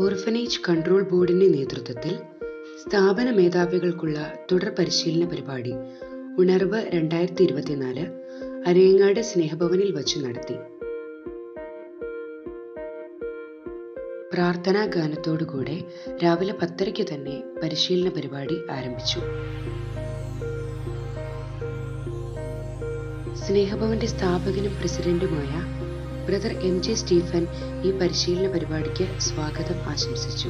Orphanage control ബോർഡിന്റെ നേതൃത്വത്തിൽ സ്ഥാപന മേധാവികൾക്കുള്ള തുടർ പരിശീലന പരിപാടി ഉണർവ് 2024 അരയങ്ങാട് സ്നേഹഭവനിൽ വച്ചു നടത്തി. പ്രാർത്ഥനാ ഗാനത്തോടുകൂടെ രാവിലെ 10:30 തന്നെ പരിശീലന പരിപാടി ആരംഭിച്ചു. സ്നേഹഭവന്റെ സ്ഥാപകനും പ്രസിഡന്റുമായ ബ്രദർ MJ സ്റ്റീഫൻ ഈ പരിശീലന പരിപാടിക്ക് സ്വാഗതം ആശംസിച്ചു.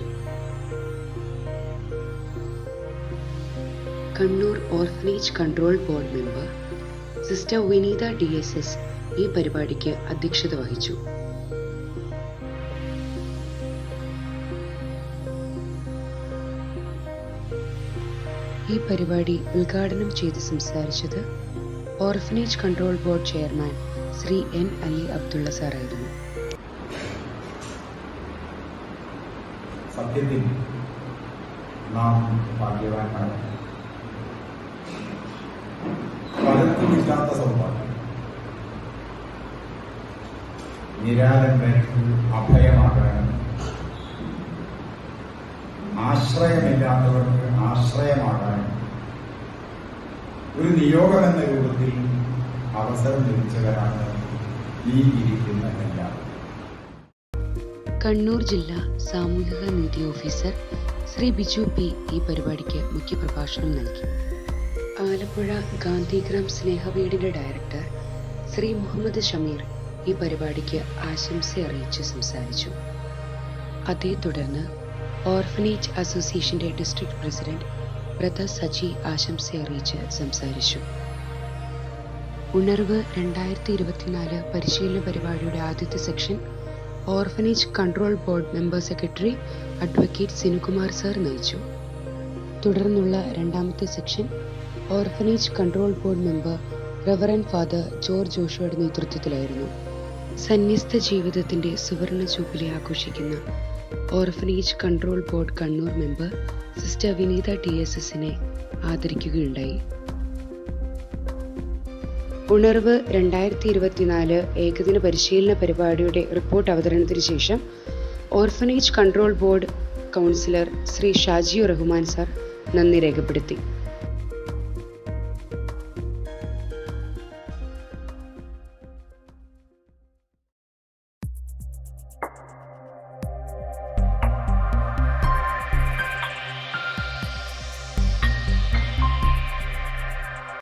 Kannur orphanage control board member sister Vineetha DSS ഈ പരിപാടിക്ക് അധ്യക്ഷത വഹിച്ചു. ഈ പരിപാടി ഉദ്ഘാടനം ചെയ്ത് സംസാരിച്ചത് orphanage control board chairman Shri N. Ali Abdullah സാറായിരുന്നു. സത്യത്തിൽ നാം ഭാഗ്യവാന്മാരാണ്. പലർക്കുമില്ലാത്ത സൗഭാഗ്യം നിരാലംബർക്ക് അഭയമാകാനും ആശ്രയമില്ലാത്തവർക്ക് ആശ്രയമാകാനും ഒരു നിയോഗമെന്ന രൂപത്തിൽ അവസരം ലഭിച്ചവരാണ് ഈ ഇരിക്കുന്ന എല്ലാവരും. കണ്ണൂർ ജില്ലാ സാമൂഹിക നീതി ഓഫീസർ ശ്രീ ബിജു P. ഈ പരിപാടിക്ക് മുഖ്യപ്രഭാഷണം നൽകി. ആലപ്പുഴ ഗാന്ധിഗ്രാം സ്നേഹവീടിന്റെ ഡയറക്ടർ ശ്രീ മുഹമ്മദ് ഷമീർ ഈ പരിപാടിക്ക് ആശംസ അറിയിച്ച് സംസാരിച്ചു. അതേ തുടർന്ന് ഓർഫനേജ് അസോസിയേഷന്റെ ഡിസ്ട്രിക്ട് പ്രസിഡന്റ് ബ്രദർ സജി ആശംസ അറിയിച്ച് സംസാരിച്ചു. ഉണർവ് 2024 പരിശീലന പരിപാടിയുടെ ആദ്യത്തെ section orphanage control board member secretary advocate Sinukumar sir നയിച്ചു. തുടർന്നുള്ള രണ്ടാമത്തെ section orphanage control board member reverend father George ജോഷുവയുടെ നേതൃത്വത്തിലായിരുന്നു. സന്യസ്ത ജീവിതത്തിന്റെ സുവർണ ജൂബിലി ആഘോഷിക്കുന്ന orphanage control board Kannur member sister Vineetha DSSനെ ആദരിക്കുകയുണ്ടായി. ഉണർവ് 2024 ഏകദിന പരിശീലന പരിപാടിയുടെ റിപ്പോർട്ട് അവതരണത്തിന് ശേഷം orphanage control board councillor Shri ഷാജിയു റഹ്മാൻ സാർ നന്ദി രേഖപ്പെടുത്തി.